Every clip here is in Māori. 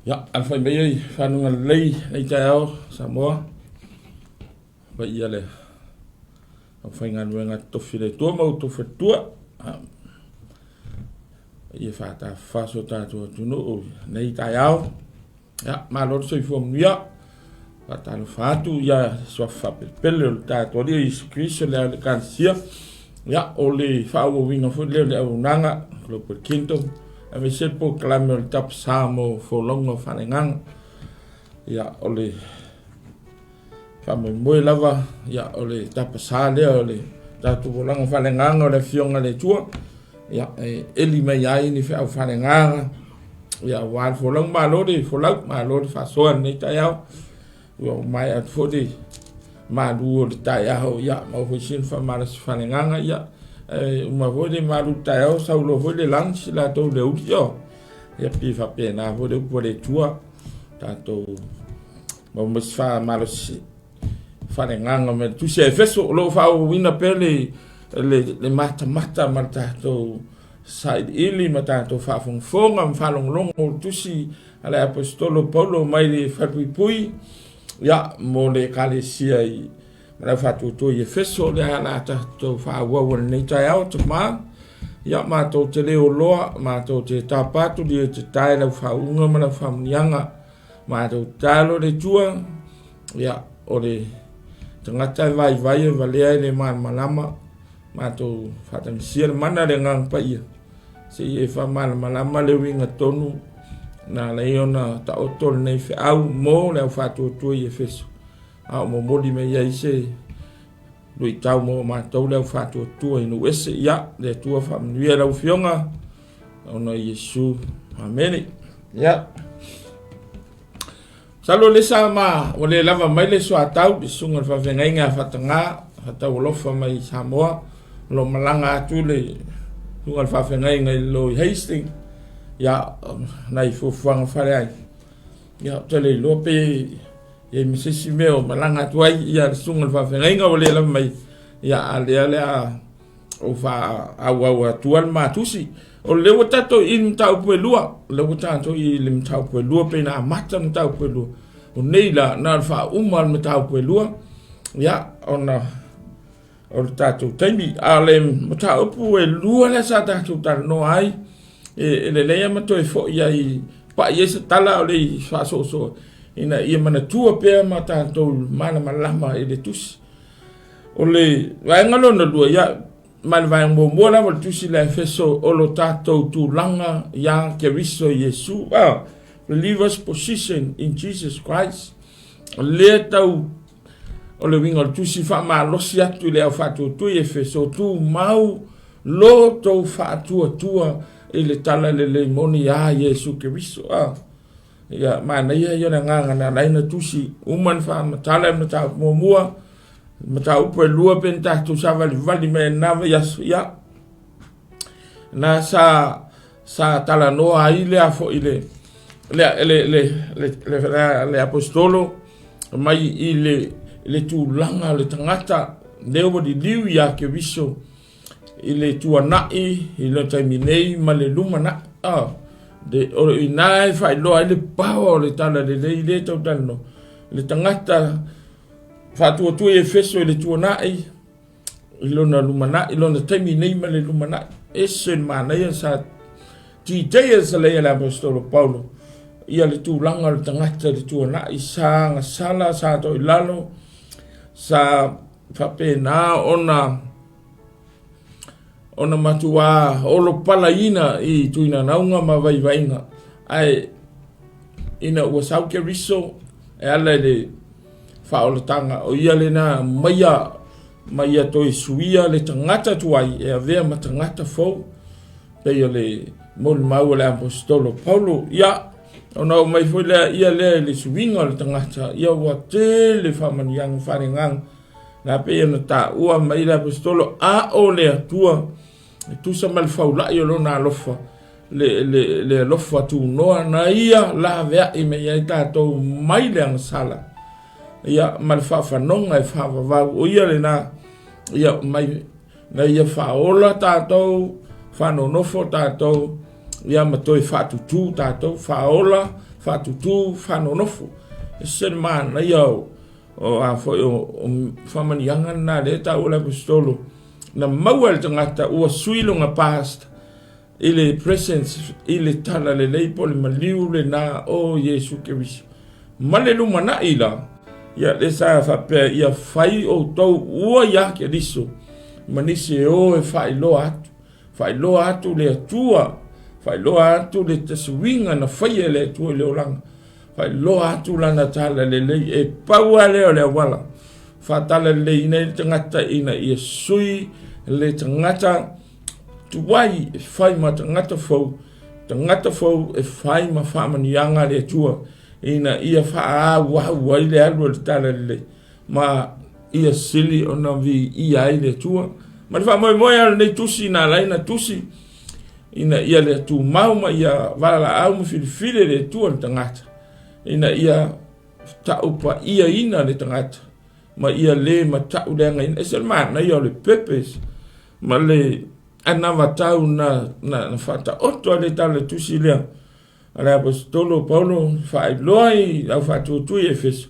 Ja, alfa mai whanunga lei nei tai au, Samoa. Wa ia le. Au whainga nuenga tofi le tua mau tofi tua. Ia whata whaso tātua tunu o nei tai au. Ja, ma lor soi fuam nuia. Wata lo Fatu, ia swa whapepele o tātua lia Isu Kristo lea le kansia. Ja, o le whaawa winga fu leo le au nanga, Global Kingdom. A me se po klame o le TAPASA mo FOLAUGA FAALEAGAGA. Ia o le whamoe moe lava, ia o le TAPASA lea o le tatu FOLAUGA FAALEAGAGA o le fionga le tua. Ia eli mai ai ni whao FAALEAGAGA. Ia wāl FOLAUGA mālore, FOLAUGA mālore whasoa nei tai au. Ua mai at fode mālu o le tai au, ia mau hoisin whamarasi FAALEAGAGA, ia uma vole malu tai au saulo vole lanchi la to le udio ya pi fa pena vole pole tua tato mo mesfa malos FAALEAGAGA me tu se EFESO lo fa wina pele le mata mata to side ili mata to fa fonga fa long tu si ala apostolo Paulo mai le Fatu pui ya mo le kalesia i la Fatu to EFESO le ala ta to fa wa nei tai au to ma ya ma to te leo loa ma to te tapatu di te tai la fa unga ma la fa mnianga ma to talo le tua ya o le tangata vai vale le ma malama ma to fa tam sia mana le ngang pa ia se e fa malama le winga tonu na le ona ta otol nei fa au mo le Fatu to EFESO a mo moli me ia ise lui tau mo ma tau le Fatu tua inu ese ia le tua fa mnuia lau fionga ona Yesu amen ia salo le sa ma o le lava mai le so atau di sunga fa venga fatanga hata lofa mai Samoa lo malanga atu le sunga fa venga lo Hastings ia nai fuanga fa ai ia tele lope e misisi meo malanga tuai ia sunga fa venga o le la mai ia ale o fa awa tual matusi o le tato in tau pelua le tato i lim tau pelua pe na mata tau pelua o nei la na fa umal me tau pelua ia ona o tato taimi ale mata opu e lua la sa tato tal no ai e le le ma to e fo ia i pa yes tala o le fa so ina ia mana tua pe mata to mana malama e le tus o le vai ngalo no dua ya mal vai mo la vol tusi la EFESO o lo tato tu langa ya ke riso Yesu believers position in Jesus Christ le tau o le winga tusi fa ma lo sia tu le Fatu tu EFESO tu mau lo to fa tua e le tala le moni ya Yesu ke riso ya mana ia na nganga na laina tusi uman fa matala mata mua mata upo lua penta tu sava vali me nava ya na sa tala no ile afo ile le apostolo mai ile tu langa le tangata leo di liu ya ke viso ile tu anai ile terminei male luma na de o inai fai lo ile power le tala le to danno le tangata Fatu tu EFESO le tu nai ilona lumana ilona temi nei male lumana esen mana ia sa ti te sa le apostolo Paulo ia le tu langa le tangata le tu nai sa sala sa to ilalo sa fa pena ona matua olo palaina i tuina naunga ma vainga ai ina ua sauke riso e ala le whaolatanga o ia le na maia toi suia le tangata tuai e avea ma tangata fau peia le mol mau le apostolo Paulo ia ona o mai foi le ia le suinga le tangata ia ua te le whamaniang wharengang na peia na ta ua mai le apostolo a o le atua tu sa mal faula yo lo na lofa le lofa tu no na ia la vea i me ia to mai le sala ia mal fa no ngai fa va o ia le na ia mai na ia fa ola to fa no fo to ia ma to fa tu ta to fa ola Fatu tu whanonofo. E sere mana iau o a fo o whamaniangan na le ta ula pistolo. Na maua le tangata ua suilonga past. Ile presence, ile tala le leipo le maliu le na o Yesu Keriso. Male luma na ila. Ia le sa whapea ia whai o tau ua ia ke riso. Manisi e o e whailoa atu. Whailoa atu le atua. Whailoa atu le tasuinga na whai e le atua le oranga. Whailoa atu lana tala le lei e paua leo le awala. Whatala le ina le tangata ina ia sui le tangata tuwai e whai ma tangata fau. Tangata fau e whai ma whamanianga le atua. Ina ia wha wau ai le alua le tala le. Ma ia sili ona vi ia ai le tua. Ma le wha moe moe ala nei tusi na laina tusi. Ina ia le tu mau ma ia wala au ma filifile le tua le tangata. Ina ia taupa ia ina le tangata. Ma ia le ma tau lenga ina. Ese le mana ia le pepes. Ma le anawa tau na whata oto le tala tusi lea. Ale apostolo Paulo whailoi au whatutui EFESO.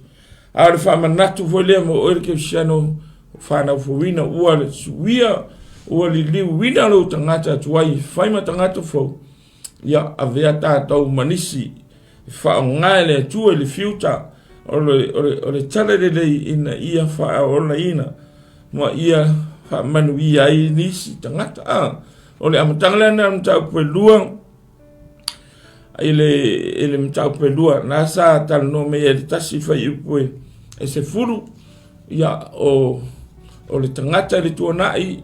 A le whamanatu foi lea mo oere ke siano whanau fuwina ua le suia ua li liu wina lo tangata tuai whaima tangata fau. Ia avea tātou manisi whaongai le tua le fiuta o le talere lei ina ia whaola ina ma ia whamanu ia i nisi tangata. O le amatangala na amatau pue luang ele mtau pelua nasa tal no me ele tasi fai upoe e se furu ia o le tangata le tuanai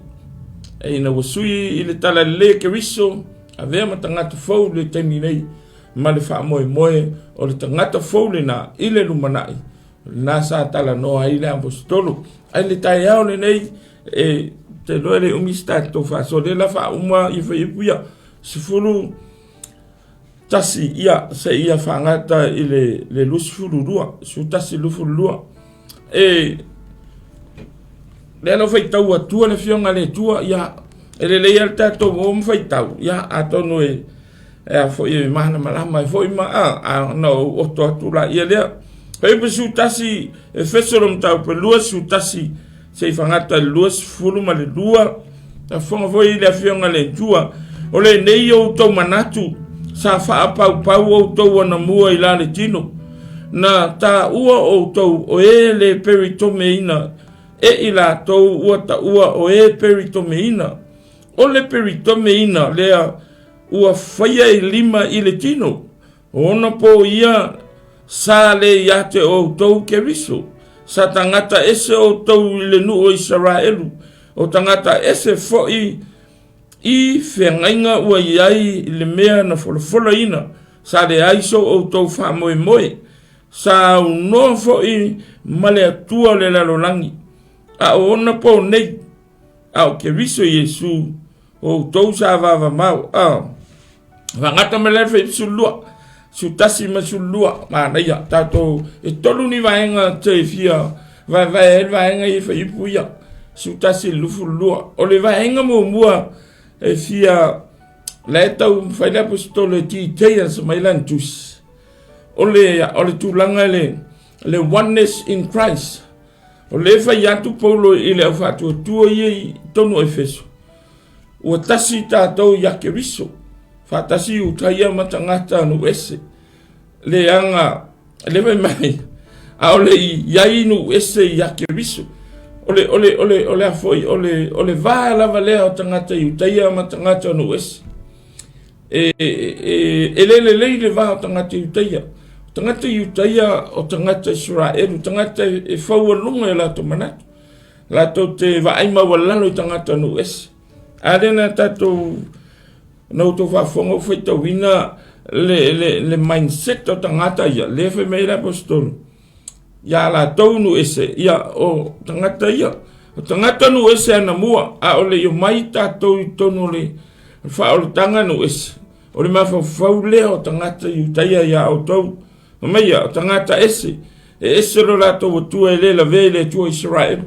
e ina wasui ile tala le ke riso avea ma tangata fau le teni nei ma le wha moe moe o le tangata fau le na ile lumanai nasa tala no a ile apostolo ai le tai au le nei e te loere umista to fa so le la fa uma i fai upuia se furu tasi ia se ia whangata i le lusfururua, su tasi lufururua. E le alo whaitau atua le fionga le tua, ia e le lei al tato mo whaitau, ia atono e a fo i mahana malama, e fo i maa, no oto atula ia lea. Peipa su tasi e fesorom tau pe lua su tasi se i whangata le luas furu ma le lua, ta whonga fo i le fionga le tua, o le nei o tau manatu, sa wha pau pau o tau ana mua i lale tino. Na ta ua o tau o e le peritome ina. E i la tau ua ta ua o e peritome ina. O le peritome ina lea ua whaia i lima i le tino. Ona po ia sa le iate o tau ke riso. Sa tangata ese o tau i le nu o Israelu. O tangata ese fo i whengainga ua iai le mea na wholofola ina. Sa le aiso o tau wha moe moe. Sa unoa fo i male atua le lalolangi. A o ona po nei. A o ke riso Yesu. O tau sa vava mau. A wangata me le whai sulua. Su tasi ma sulua. Ma neia tato e tolu ni vaenga te fia. Vai vaenga i whai puia. Su tasi lufu lua. O le vaenga mo mua. E fia le tau whaile apostolo e ti teia sa mailan tus. O le tūlanga le oneness in Christ. O le whai atu Paulo i le au whatua tua i tonu EFESO. Ua tasi tātou ia ke riso. Whatasi u taia matangata anu ese. Le anga, le mai. A ole iai nu ese ia ke riso. Ole afoi, ole vaa lava lea o tangata i utaia ma tangata no es. Le vaa o tangata i utaia. Tangata i utaia o tangata Israelu, tangata e whaua lunga e lato manatu. Lato te vaaima walalo i tangata no es. Arena tato nau to whafonga whaita wina le mindset o tangata ia. Le whai meira apostolo. Ya la tau nu ese ia o tangata ia o tangata nu ese ana mua a ole yo mai tatou i tonu le fa o tanga nu ese o le mafa faule o tangata i taia ia o tau mai o tangata ese e ese lo la tau tu ele la vele tu Israel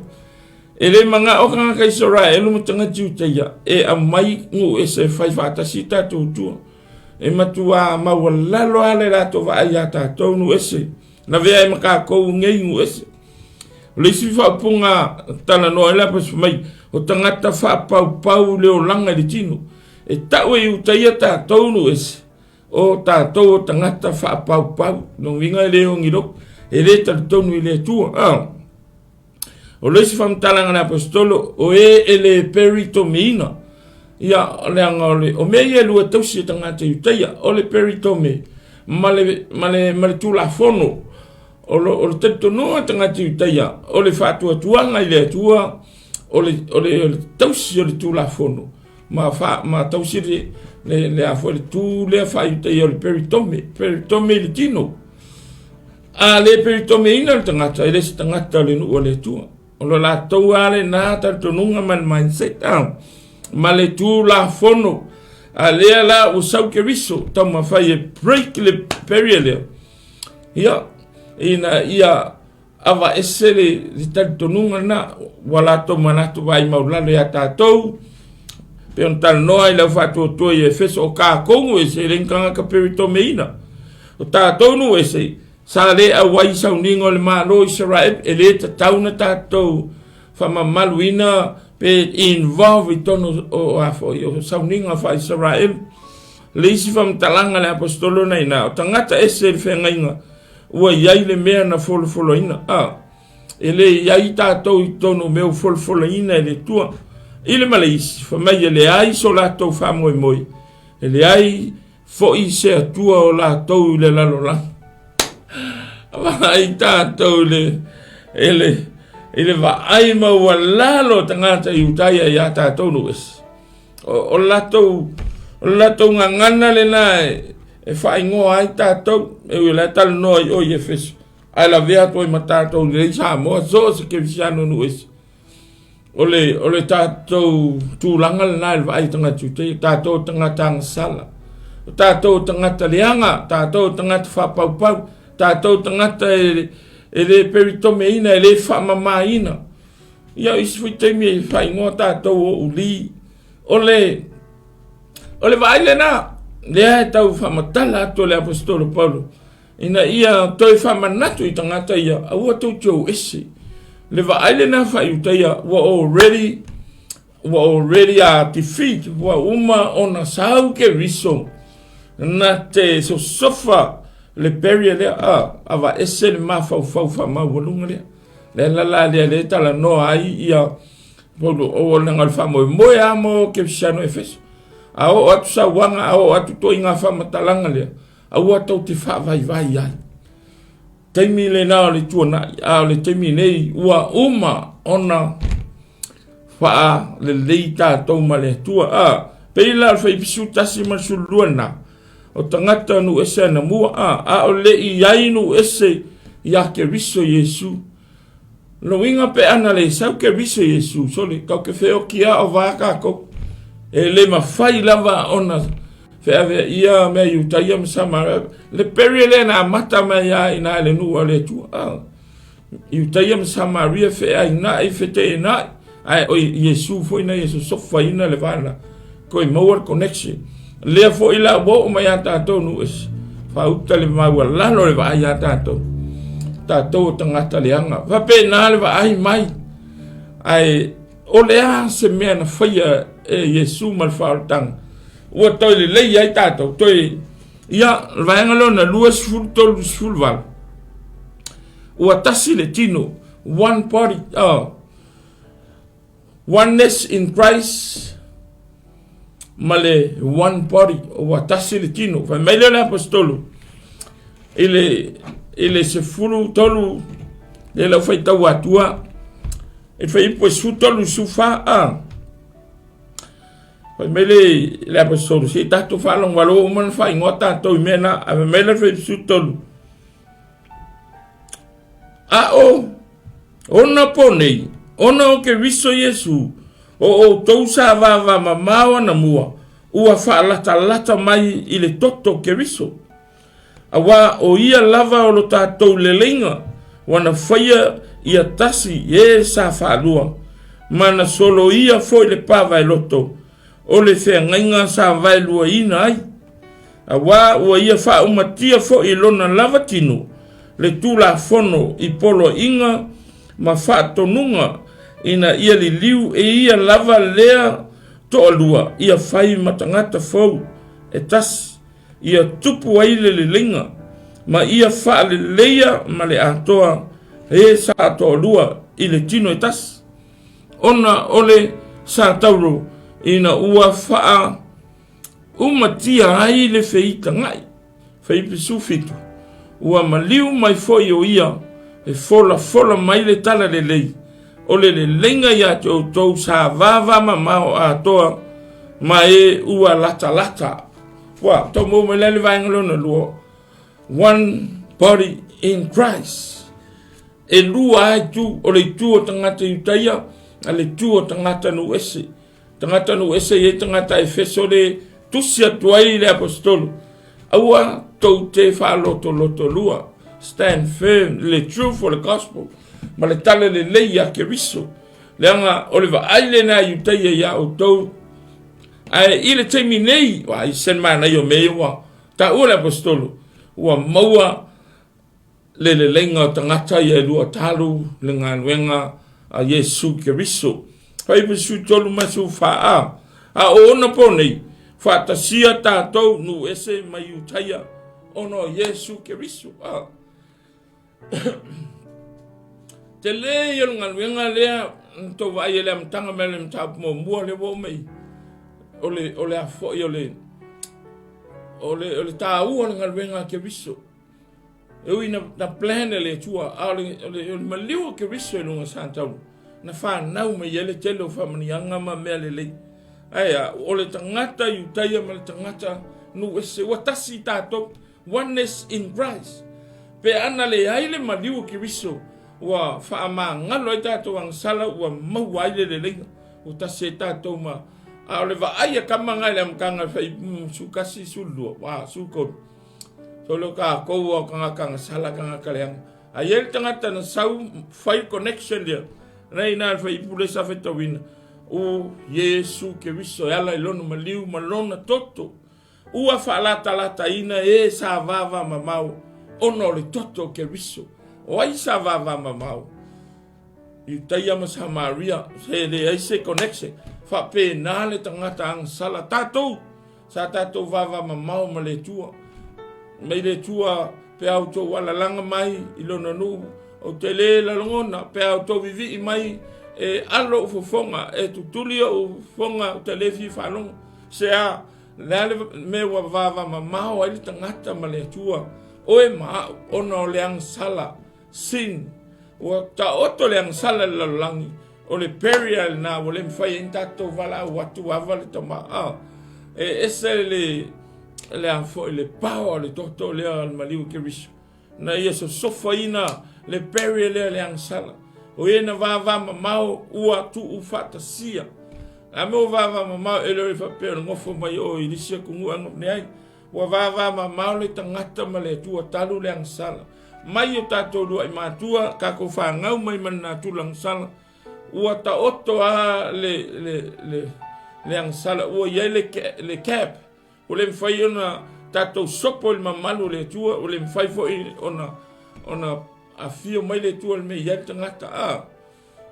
ele manga o kanga ka Israel mo tangata i taia e a mai nu ese fai fata sita tu e matua mawalalo ale lato va ia tātou nu ese. Na vea e maka kou ngei ngu ese. Le si whaupunga tala no e lapas mai, o tangata whapau leo langa li tino. E tau e utaia tātou nu ese. O tātou o tangata whapau, no winga leo ngirok, e le tātou i le tua. O le si whamtalanga na apostolo, o e le peritomina. Ia leanga o mea ia lua tausi e tangata utaia, o le peritome, male tula fono, o le teto noa tangata utaia, o le Fatu atuanga i le atua, o le tausi o le tula fono, ma tausi le afo le tu le fa utaia o le peritome le tino. A le peritome ina le tangata, ele se tangata le nu o le tua. O lo la tau ale na tartonunga man mindset, ma le tu la fono, a lea la o sau ke riso, tau ma fai e break le peria lea. Ia ava ese le tartonunga na, wala to manatu vai maulalo ya tātou, pe on tal noa i lau Fatu o toi EFESO o kā kongu e se renkanga ka peritome ina. O tātou nu e se, sa le a wai sau ningo le malo Israel, e le ta tauna tātou whamamaluina pe involve i tono o afo i o sau ningo a Israel. Le isi whamtalanga le apostolo nei na, o tangata ese le whengainga, ua iai le mea na folofolo ina. E le iai tātou i tono meu folofolo ina e le tua. Ile male isi, whamai e le ai so lātou whamoe moi. E le ai fo i se atua o lātou le lalolang. Ai tātou ele va ai maua lalo tangata i utaia i a tātou nu esi. O latou ngangana le na e whaingoa ai tātou e ui la tala noa i oi EFESO. Ai la vea toi ma tātou le isa moa so se ke visiano nu esi. O le tātou tūlanga le na e vai tangata utai, tātou tangata angasala. Tātou tangata leanga, tātou tangata whapaupau, tātou tangata e le peritome ina, e le whamama ina. Ia isi fui teimi e whaingoa tātou o uli. O le vaile na, lea e tau whamatala ato le apostolo Paulo. Ina ia toi whamanatu i tangata ia, aua tau tau ese. Le vaile na whaiutaia, wa already a defeat, wa uma ona sau ke riso. Na te so sofa, le peria lea ava ese le mafau walunga lea. Le lala lea le tala noa ai ia polo o lengal famo moe amo ke fisiano EFESO. A o atu sa wanga, a o atu toi ngā whamatalanga lea. A o atau te whawai vai ai. Teimi le nao le tuana, a le teimi nei ua uma ona wha le leita tau ma le tua. Peila al whai pisu tasi masulua na. O tangata nu ese na mua o le i ainu ese ia ke riso Yesu. No inga pe ana le sau ke riso Yesu. Soli, kau ke feo kia o vaka ko. E le mawhai lava ona wheawe ia mea iutaia msamara. Le peri le na mata mea ina le nua le tua. Iutaia msamaria whea ina i whete ina. Ai o Yesu fo ina Yesu sofa ina le vana. Koi mawar connection. Lea fo ila wo mai a tātou nu esi. Whauta le maua lalo le vai a tātou. Tātou tangata leanga. Wape nā le vai mai. Ai o lea se mea na whaia Yesu mal whaotanga. Ua toi le lei ai tātou. Toi ia vaengalo na lua sifuru tolu sifuru val. Ua tasi le tino. One body. Oneness in Christ. Male one body o watasi le tino fa mele le apostolo ele se fulu tolu le la foi tau atua e foi po su tolu su fa fa mele le apostolo se tato fa long walo man fa ingota to mena a mele foi su tolu ona pone ona ke riso Yesu o tou sa va mamawa na mua ua whaalata mai i le toto ke riso. Awa o ia lava o lo tātou lelenga wana whaia ia tasi sa whaalua. Mana solo ia foi le pawa e loto o le whea ngainga sa vailua ina ai. Awa ua ia whaumatia fo I lona lava tino, le tula fono I polo inga, ma whaatonunga, ina ia li liu ia lava lea to alua, ia whai matangata fau, tas, ia tupu aile le linga, ma ia whaale leia ma le atoa, sa to alua, I le tino tas. Ona ole sa tauro, ina ua whaa, umatia ai le feita ngai, feipisu fitu, ua maliu mai foi o ia, fola mai le tala le lei, ole le lenga ia te o tou sa vava mamao a toa, ma ua lata. Wa, tau mou me lele vaengalona luo, one body in Christ. E lua ai tu, o le tu o tangata Iutaia, a le tu o tangata nu ese. Tangata nu ese e tangata EFESO le tusia tuai le apostolo. Aua tau te loto lua. Stand firm, le true for the gospel. Ma le tale le leia ke riso. Le anga oliva aile na Iutaia ia o tau. Ai ile te minei, wa I sen mana yo mewa. Ta ua le apostolo. Ua maua le lenga tangata ia lua talu le nganuenga a Yesu ke riso. Pai su tolu masu faa. A ona ponei. Fatasia tātou nu ese mai Iutaia. Ono Yesu ke riso. Te le yo ngaluenga lea. To vai ele mtanga mele mtapu mo mua le wo mei. Ole afo ole ta ua ngaluenga ke riso. Eu na plane le tua. Ole maliu ke riso lunga santau. Na fa nau me yele telo fa manianga ma mele le. Aya, ole tangata Iutaia ma tangata nu ese watasi tato oneness in Christ. Pe ana le aile maliu ki riso wa fa ama ngalo tato ang sala wa mau aile le lenga. Utase tato ma ole va aya kama ngale am kanga fa sukasi sulu wa suko. Solo ka ko wa kanga sala kanga kaleang. Ayel tangata na sau file connection dia. Reina fa ipule sa fetowina. O Yesu ke riso ala ilono maliu malona toto. Ua lata ina sa vava mamau. Ono le toto ke riso. O ai sa vava mamau. Iutaia ma Samaria. Se le aise connection. Fa pe nale tangata ang sala tatou. Sa tatou vava mamau ma le tua. Mai le tua pe auto wala langa mai ilono nu. O te le la longona pe auto vivi mai. Alo fonga tutuli o fonga telefi falong se a le me wa vava mama o ile tangata male tua o ma ono leang sala sin o ta oto leang sala langi o le burial na o le fai intato vala watu avale toma ese le anfo le pao le toto le al maliu keris na yeso sofaina le burial leang sala. O ena vava mamau ua tu ufatasia. A me o vava mamau ele fa pe ngofo mai o ilisia kungu ngop nei. Wa vava mamau le tangata male tua talu le ang sala. Mai o tato lua I matua ka ko fa ngau mai mana tulang sala. Ua ta oto a le ang sala ua ye le cap. O le mfai ona tato sopo il mamalu le tua o le mfai fo ona a fio mai le tua me ia tangata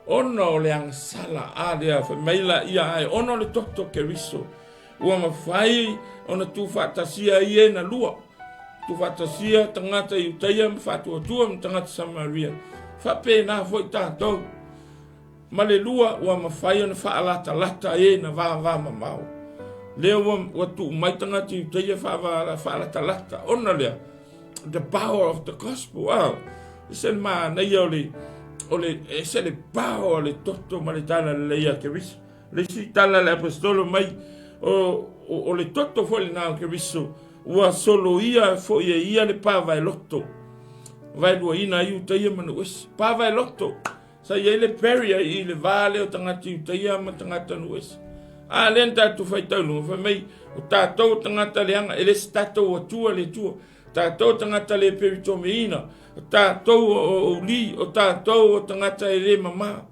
ono le ang sala dia fa mai la ia ai ono le toto ke riso ua mafai ona tu fatasia ie na lua tu fatasia tangata Iutaia Fatu tua tangata Samaria fa pe na foi tato male lua ua mafai ona fa lata na va mamau le ua tu mai tangata Iutaia fa lata ona le the power of the gospel sen ma na ole ese le pao le toto maritana le ia ke vis le citala le apostolo mai o le toto foi na ke viso ua solo ia foi ia le pava lotto vai lo ina Iutaia manu es pava lotto sa ia le peria I le vale o tangata Iutaia ma tangata nu es lenta tu fai tau fa mai o tatou tangata le anga ele tatou o tua le tua tatou tangata le peritomeina tatou o li o tatou o tangata ele mama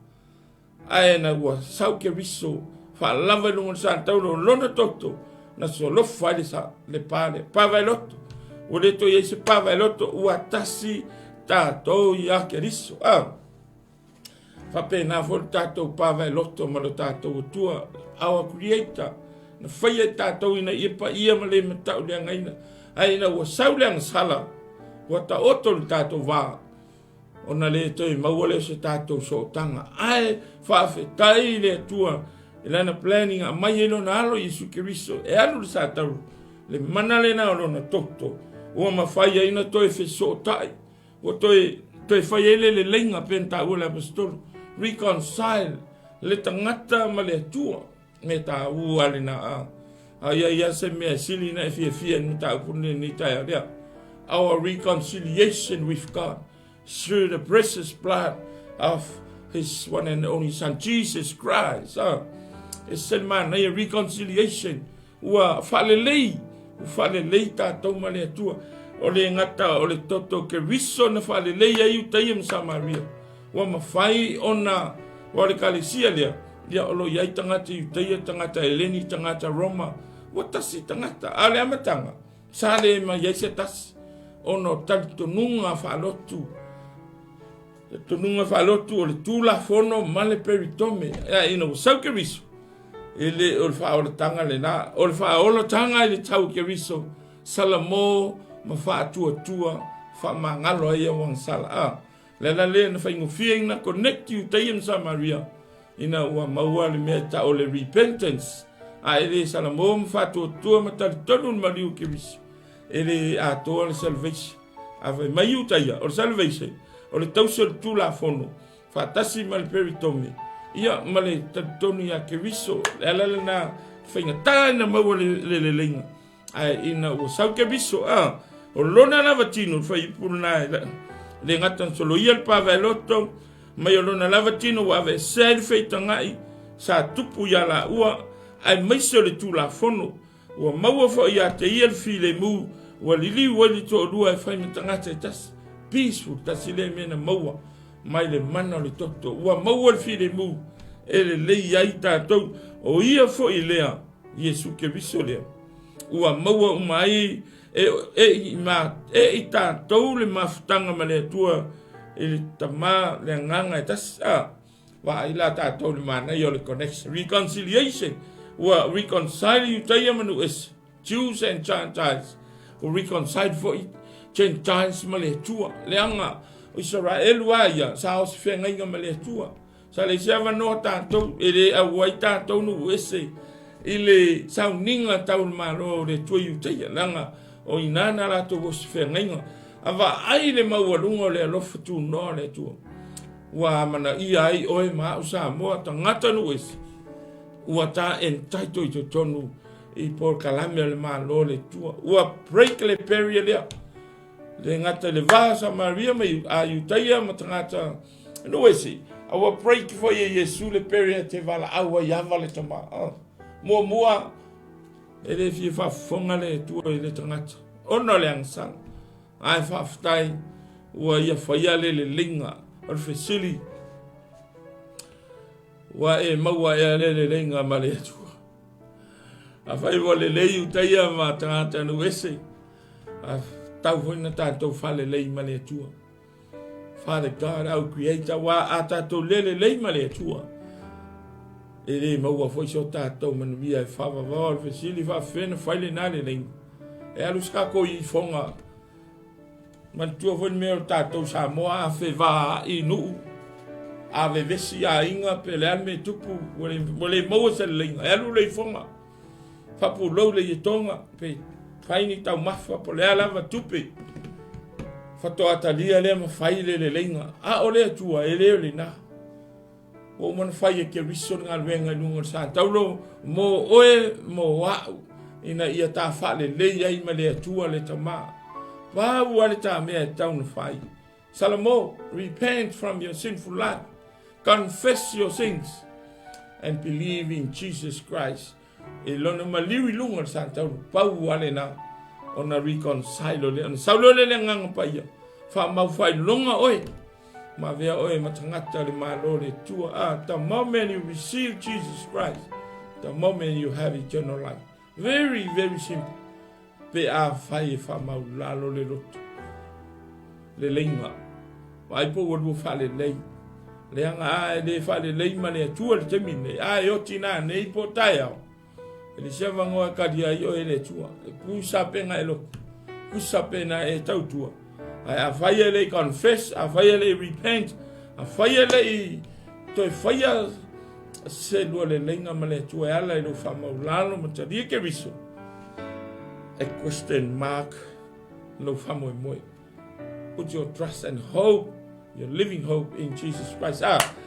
ai na ua sau ke riso fa lava lungo sa tau lona toto na solofa le sa le pavailoto o le to ye se pavailoto ua tasi tātou ia Keriso fa pena fo tātou pavailoto ma lo tātou tua our creator na whaia tātou ina ia ma le matau le ngaina aina ua sauleang sala ua ta oto le tātou wā ona le toi maua le se tātou sotanga ai whawhetai le tua ilana planning a mai elo na alo Yesu Keriso e alo le sātau le mana le na alo na toto ua ma whaia ina toi whesotai ua toi whaia le lenga penta ua le apostolo reconcile le tangata ma le tua me ta ua le na ia se mea sili na fia ni ta upune ni ta rea our reconciliation with God through the precious blood of his one and only son Jesus Christ it's a man a reconciliation ua falelei ta tau ma le tua o le ngata o le toto ke riso na falelei ai utai am Samaria ua mawhai ona wa le kalesia lea ia olo iai tangata utai tangata Eleni tangata Roma ua tasi tangata ale amatanga sa le ma iai se tasi ono tali tonunga whaalotu o le tūla fono ma le peritome ina usau ke riso ele o le whaolotanga le na o le whaolotanga i le tau ke riso salamo ma whaatua whamangalo ia wang sala lela le na whaingofia ina connect you tayam Samaria ina ua maua le mea ta o le repentance ele salamo ma whaatua ma tali tonu ma liu ke riso ele atoa le salvation ave mai utaya o le salvation o le tausa le tūla fono whaatasi ma le peritome ia ma le tatonu ia ke riso le na whaingata na maua le lenga ina ua sau ke riso o lona lava tino whaipuna le ngatan solo ia le pavailoto mai o lona lava tino wa ave sel whaitangai sa tupu ia la ua ai maise le tūla fono ua maua fo ia te ia le file mu ua lili ua li to lua e whaimatangata e tasi peaceful tasi le mena maua mai le mana o le toto ua maua le file mu ele lei ai tātou o ia fo i lea Yesu Keriso lea ua maua umai i tātou le mafutanga ma le tua le tama le nganga e tasi wa ila tātou le mana i o le connection reconciliation ua reconcile you taia manu es Jews and Gentiles ua reconcile for it Gentiles ma le tua le anga o Israel waia sa o se whengainga ma le tua sa le seava no tātou ele awai tātou nu ese ile sauninga tau malo le tua iuteia langa o inana la to o se whengainga ava ai le maualunga le alofa tu no le tua ua mana ia ai oe maa usa moa tangata nu ese ua ta entaito i to tonu i por kalame le malo le tua ua break le peria lea le ngata le vasa Maria mai a iuteia ma tangata nu ese awa break for ye Yesu le peria te vala awa yava le tama mua ele fi fa fonga le tua le tangata ono le angsang ai fa ftai ua ia faia le linga o fesili wa e maua ia le linga ma le tua a fai vole le iuteia ma tangata nu ese a tau hoina tātou fale lei ma le tua Father God, our creator, wa atato lele ma le tua. Ele maua foi so tātou manuia e whawa wawal fesili wha whena whaile nā le lei. E alus kako i fonga. Man tua foi mea o tātou sa moa a whe wā i nuu. A ve vesi a inga pe le alme tupu. Wale maua sa le leinga. E alu le fonga. Whapu lau le i tonga. Pe whaini tau mawha po le alava tupe. Fato atalia le ma faile le lenga a ole tua ele ole na o man faie ke riso nga wenga lunga sa taulo mo oe mo wa ina ia ta fa le ai ma le tua le tama va wale ta me tau no fai salamo repent from your sinful life confess your sins and believe in Jesus Christ e lona maliwi lunga sa taulo pa wale na ona reconcile le saulo le ngang pa ia fa mau fai longa oi ma vea oi matangata le malo le tua the moment you receive Jesus Christ the moment you have eternal life Very, very simple. Pe a fai e wha mau lalo le roto. Le leinga. Wai po wadu wha le lei. Le anga a le wha le lei ma le atua le temine. A e oti nā nei po tai au. E le sewa ngoa kadi ai o e le tua. E pusa penga e lo. Pusa pena e tautua. A whai e le confess. A whai e le repent. A whai e le toi whai se lua le leinga ma le atua e ala e lo wha mau lalo ma taria ke riso. A question mark no family moy. Put your trust and hope, your living hope in Jesus Christ.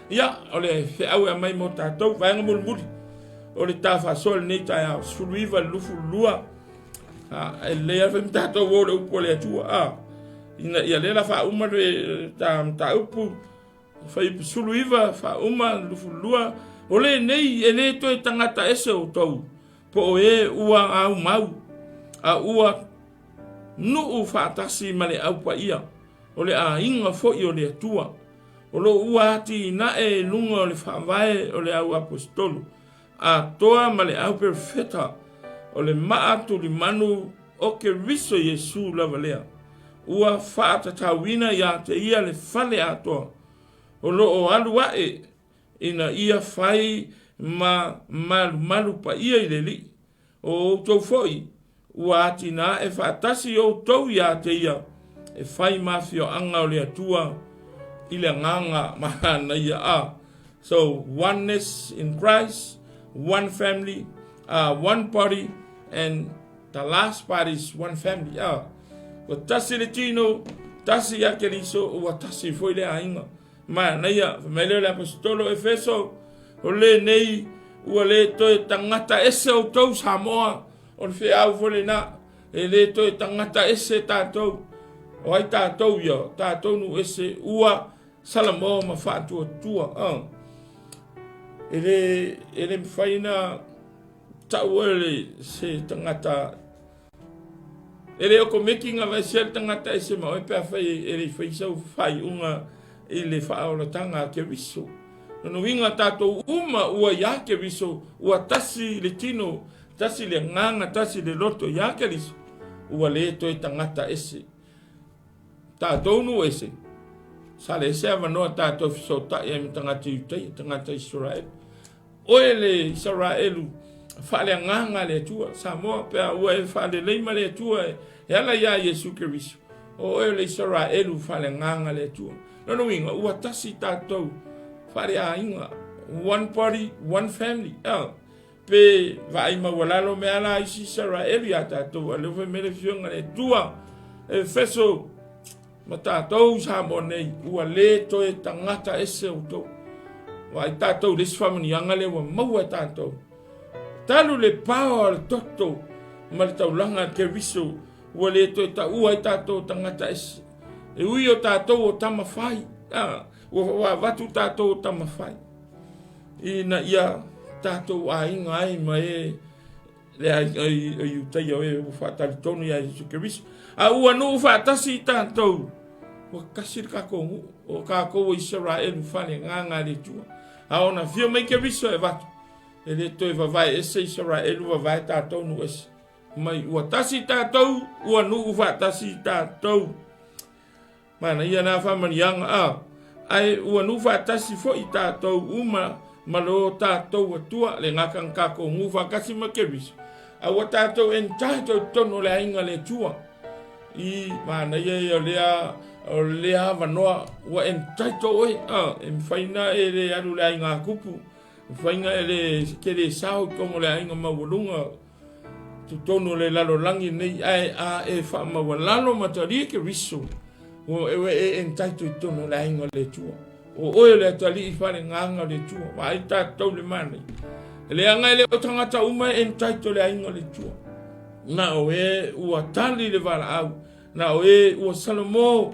Ya, ole fe au mai mo tatou vai ngul mul. Ole ta fa sol ni ta ya suluiva lufu lua. Le ya fem tatou wo le upo le tua. Ina ya le la fa uma le ta upu fa suluiva fa uma lufu lua. Ole nei ele to tangata ese o tou. Po e ua au mau. A ua nuu whaatasi male au pa ia. O le a inga fo'i o le atua. O lo ua ati na e lunga o le whawae o le au apostolu. A toa male au perfeta. O le maa tu li manu o ke riso Yesu lava lea. Ua whaatatawina ia te ia le fale atoa. O lo o alu ae ina ia whai malu pa ia i le li. O tau fo'i. Ua ati na e whaatasi o tau ia te ia. E whai mawhio anga o le atua. I le nganga mahana ia a. So, oneness in Christ. One family. One body. And the last part is one family. Wa tasi le tino. Tasi ia ke liso. Ua tasi foi le ainga. Mahana ia. Mele le apostolo EFESO. O le nei. Ua le toi tangata ese o tau Samoa. O le whea fole na, e le toi tangata ese tātou. O ai tātou ia, tātou nu ese ua salamo ma Fatu tua. E le mwhaina tau ele se tangata. E le oko mekinga vai se tangata ese ma oe pia whai e le whaisau whai unga i le whaoratanga ke riso. Nono winga tātou uma ua ia ke riso, ua tasi le tino, tasi le nganga, tasi le loto, ia ke riso. Ua le toi tangata ese. Tātou nu ese. Sale ese avanoa tātou fisota ia mi tangata iutai, tangata Israel. Oe le Israelu, whale nganga le tua, Samoa pia ua e whale leima le tua, e ala ia Yesu ke riso. Oe le Israelu whale nganga le tua. Nono winga, ua tasi tātou, whare a inga, one body, one family. Pe vai mawalalo me ala isi Israel ya tātou, a lewe mele fionga le tua, EFESO, ma tātou sa monei, ua le toe tangata ese o tau. Wa i tātou lesi whamani anga le wa maua tātou. Talu le pāo al toto, ma le taulanga ke riso, ua le toe ta ua i tātou tangata ese. E ui o tātou o tamawhai, ua watu tātou o tamawhai. Ina ia tātou a inga ai ma e le ai utai o e whaatari tonu ia Jesu Keriso. A ua no whaatasi tātou. Ua kasir kakongu o kako o Israel whane nganga le tua. A ona whio mai Keriso e watu. E le toi wawai ese Israel wawai tātou nu ese. Mai ua tasi tātou, ua no whaatasi tātou. Mana ia nā whamanianga ai ua no whaatasi fo i tātou uma malo tātou atua le ngakang kako nguwa kasi Keriso. A wa tātou entitled tono le ainga le tua. I mana ia o lea wanoa wa entitled oe. E mwhaina e le aru le ainga kupu. Mwhaina e le kere sao kongo le ainga mawalunga. Tutono le lalo langi nei a e wha mawalalo matari Keriso. O e entitled tono le ainga le tua. O oe le tali I whare nganga le tua. Wa ai tātou le mani. Le anga le o tangata uma entaito le ainga le tua. Na o e ua tali le wala au. Na o e ua Salomo.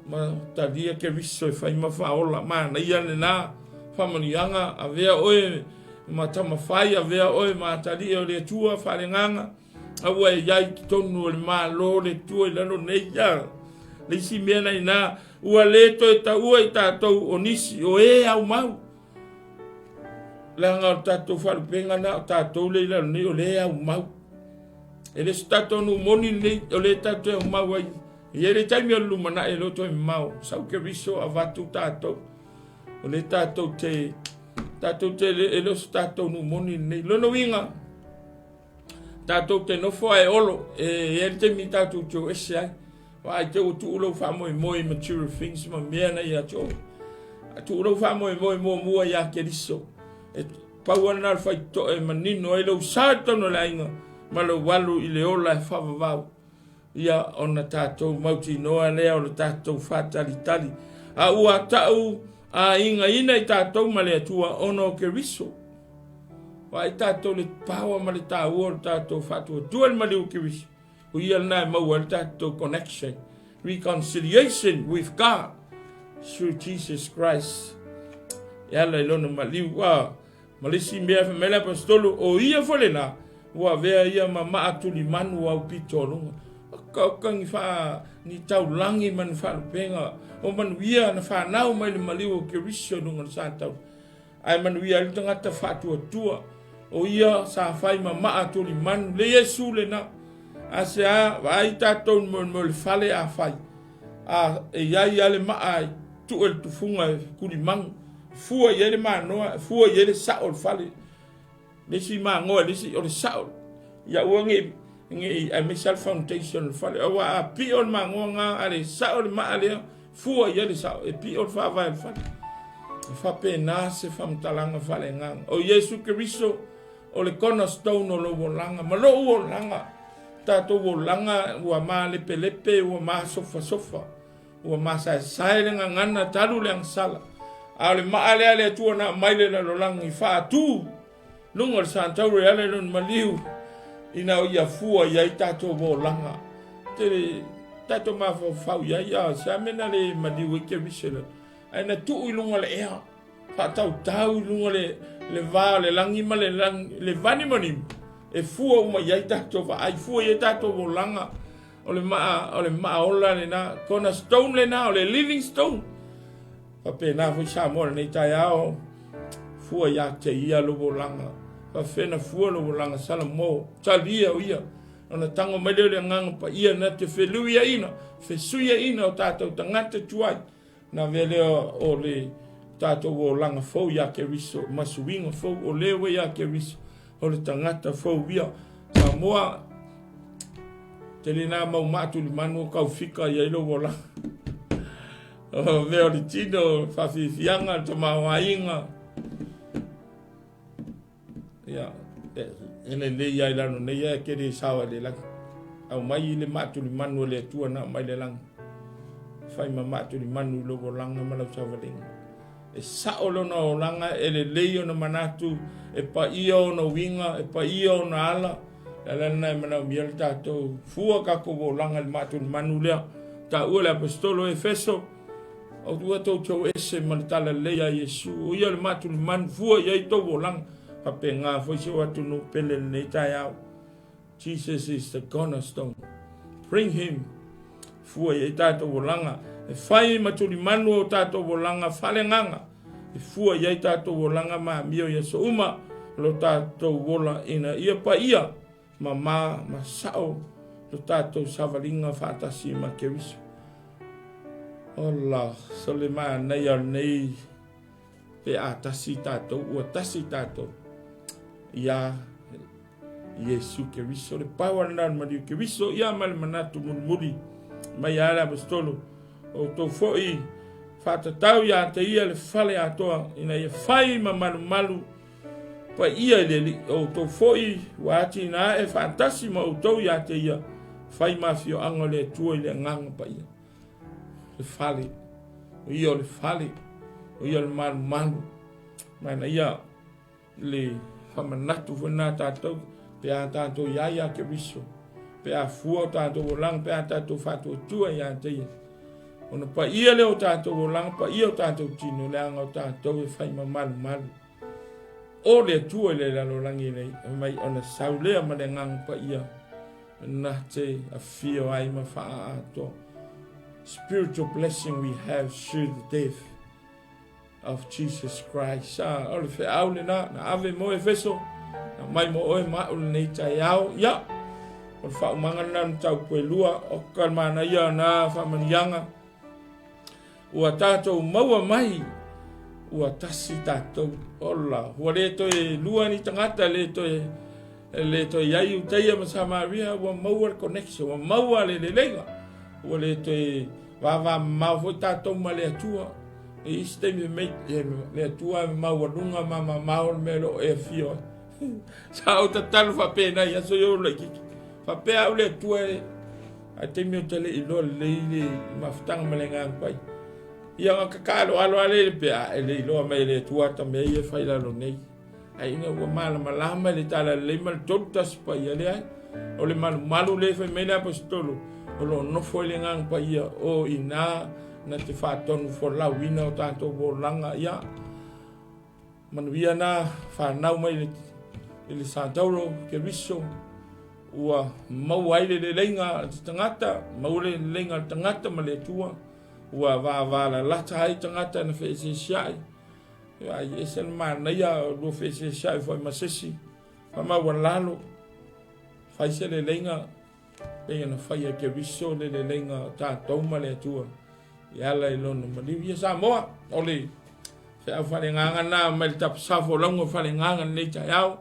Ma talia Keriso e whai mawhaola. Ma na ia le nā whamanianga. A vea oe ma tamawhai. A vea oe ma talia o le tua whare nganga. A ua e iai ki tonu o le maa lo le tua I lano nei ia. Le isi mea nei nā. Ua le to e ta ua I tātou o nisi o e au mau. langa tatou wharupenga na tatou leila ni o lea umau. E le tatou nu moni nei o le tatou umau ai. Ia le taimi o lumana e loto e mau. Sau ke riso a vatu tatou. O le tatou te e los tatou nu moni nei. Lono winga. Tatou te nofo e olo. E le taimi tatou tio ese ai. Wa ai te o tu ulo wha moe material things ma mea na ia tio. Tu ulo wha moe mua ia ke riso. E pauana al fai to e manino e lo sato no la inga. Ma lo walu i le ola e whavavau. Ia ona tātou mauti noa lea o le tātou whātalitali. A ua tau a inga ina i tātou ma le atua ono ke riso. Wa i tātou le pawa ma le tāua le tātou whātua. Tua le maliu ke riso. O ia nai maua le tātou connection. Reconciliation with God. Through Jesus Christ. Ia la ilona maliu. Malisi mea mele apostolo. O ia fole na. Wa vea ia ma maatuli manu au pitolunga. Kau fa ni tau langi man fa penga o man wia na fa nau mai le maliu ke riso nunga sa tau ai man wia le tanga ta fatu tua o ia sa fai ma atu li man le Yesu le na asa vai ta ton mo le fale a fai a e ia le ma ai tu el tu funga ku li man fua ye le ma no fua ye le sa o fale le si ma ngo le si o le sa ya uangi ngi a Michel Foundation fale o a pion mangonga ale sa o ma ale fua ye le sa e pion fa va fale fa pena se fam talanga fale ngang o Yesu Kristo o le cornerstone o lo volanga ma lo volanga tato volanga wa ma le pelepe wa ma sofa wa ma sa le ngana talu le sala ale ma ale tu na mai le lo langi Fatu lungo santa reale non maliu ina o ia fua ia i tatou volanga. Te tatou mafo fau ia sa mena le maliu ke visela. Aina tu ilunga le ea. Patau tau ilunga le va le langi ma le vani mani. E fua uma ia i tatou va ai fua ia tatou volanga. O le ma ola le na cornerstone le na o le living stone. Pape na fo sa mo nei tai ao. Fua ia te ia lo volanga. Pa fena fua lo langa sala mo talia ia ona tango mai le ngang pa ia na te feluia ina fe suia ina o tatou tangata tuai na vele o le tatou o langa fo ia ke riso masuinga fo o lewe ia ke riso o le tangata fo ia sa moa te lina mau matu li manu kau fika ia ilo vola o veo li tino fa fianga to mawainga ya ele le ya la no ya ke de sawa le la au mai le matu li manu le tua na mai le lang fai ma matu li manu lo volanga ma la sawa le e sa o lo no langa ele le no manatu e pa io no winga e pa io no ala la na mana miel tato fua ka ko volanga le matu li manu le ta o le apostolo EFESO o tua to cho ese mantala le ya Yesu o ia le matu li man fua ia to volanga Papenga foi se watu no pele nei tai au. Jesus is the cornerstone. Bring him. Fua e tato volanga. E fai matuli manu o tato volanga fale nganga. E fua e tato volanga ma mio Yesu uma lo tato vola ina ia pa ia. Ma sao lo tato savalinga fatasi ma keviso. Allah solema nei al nei pe atasi tato o tasi tato. Ya Yesu ke viso le power na mari ke viso ya mal manatu muri mai ala apostolo o to foi fata tau ya te ia le fale atoa ina ia fai malu pa ia le o to foi wati na e fantasima o to ya te ia fai mafio angole tu ile ngang pa ia le fale o ia le fale o ia le malu mai na ia le famanatu fona tatou pe a tatou ia ke viso pe a fua tatou lang pe a tatou fatu tua ia te ona pa ia le o tatou lang pa ia tatou tino le anga tatou e fai malu o le tua le la lo langi nei mai ona saule ma le ngang pa ia na te a fio ai ma fa to spiritual blessing we have through the death of Jesus Christ. O le whaau le na ave mo EFESO, na mai mo oe mao le nei tai au, ia, o le whaumanga na tau pue lua, o kalmana ia na whamanianga, ua tātou maua mai, ua tasi tātou ola. Ua le toe lua ni tangata, le toe iai utaia ma Samaria, ua maua le connection, ua maua le lenga, ua le toe vava mau foi tātou ma le atua, e iste me mei le atua me maua lunga mama mau me lo e fio. Sa o tatalu fa pena ia so yo le kiki. Fa pe au le atua a te mi o tele i lo le maftanga malenga pai. Ia nga kakalo alo ale pe a le lo me le atua ta me e fai la lo nei. Ai nga ua mala malama le tala le mal totas pa ia le ai. O le malu le fe me le apostolo. O lo no foi le ngang pa ia o ina na te whaatonu FOLAUGA o tātou bolanga ia. Manuia na whanau mai le Santauro ke riso. Ua mau aile le lenga te tangata, mau le lenga tangata ma le tua. Ua wāwāla lata hai tangata na whese siai. Ai esen mana ia lo whese siai fai masesi. Whamau lalo. Whaise le lenga. Pea na whaia ke riso le lenga tātou ma le tua. Ia la i lono maliu ia Samoa. Ole, whea whalenganga na mai le TAPASA FOLAUGA whalenganga nei tai au.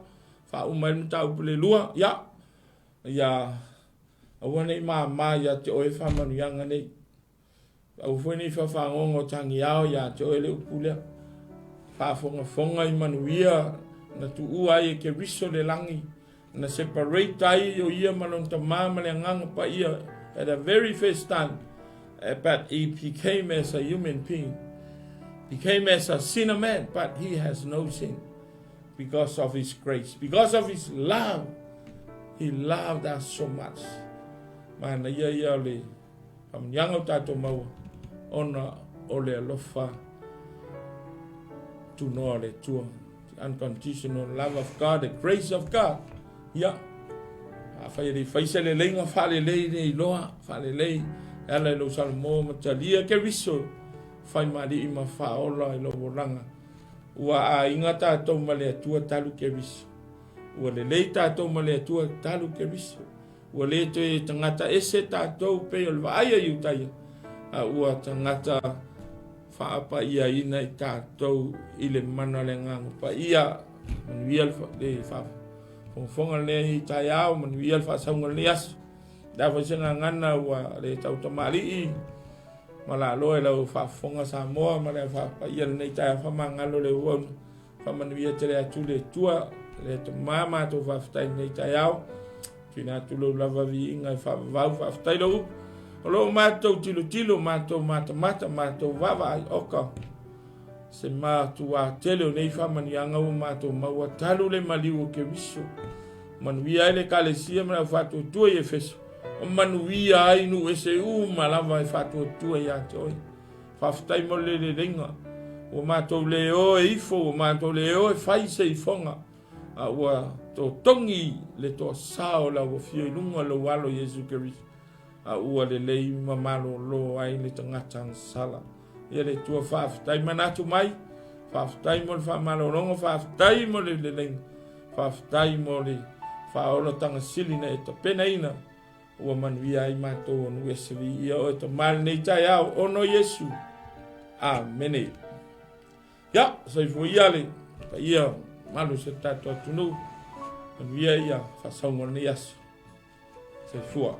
Wha umai nu tau pule lua, ia. Ia, aua nei maa ia te oe whamanuianga nei. Au fwoi nei whawhangongo tangi au ia te oe le upulea. Whafonga i manuia na tu ua e ke riso le langi. Na separate ai o ia malonta maa malenganga pa ia at the very first time. But he became as a human being, became as a sinner man, but he has no sin because of his grace, because of his love. He loved us so much. Mana ia le pamnianga tato mau ona ole alofa to know le tua, the unconditional love of God, the grace of God. Yeah. Faise le lenga fale le iloa, fale le ala lo salmo matalia ke riso fai mali i mafaola i lo volanga ua a ingata to male tua talu ke riso ua le leita to male tua talu ke riso ua le te tangata ese tatou pe o vaia iutaia a ua tangata fa ia ina i tatou i le mana le ngango pa ia manuia le fa fonga le i tai au manuia fa saunga le aso. Da foi senga ngana wa le tau tamali i mala loe lau whafonga Samoa ma le wha ia nei tai whamangalo le uon whamanuia te le atu le tua le to mama to whaftai nei tai au kina atu lo lava vi inga i whavau whaftai lo o lo mātou tilo mātou mata mātou wawa ai oka se mātou a tele o nei whamanianga o mātou maua talu le maliu o ke riso manuia ele kalesia ma Fatu tua i EFESO. O manuia ai nu ese malava e Fatu tua ia te oi. Whaftai mo le renga. O mātou le o e ifo, o mātou le o e whai se i fonga. A ua tō tongi le tō sao la o fio i lunga lo walo Jesu Christ. A ua le lei mamalo lo ai le tangata sala. Ia le tua whaftai manatu mai. Whaftai mo le whamalo rongo, whaftai mo le lenga. Whaftai mo le whaola tanga silina e to penaina. Ua manuia ai mātou onu e sevi ia o e to mali nei tai au ono Yesu. Amen. Ya, sai fo ia le, pa ia malu se tato atunu, manuia ia whasaunga ni asu. Sai fua.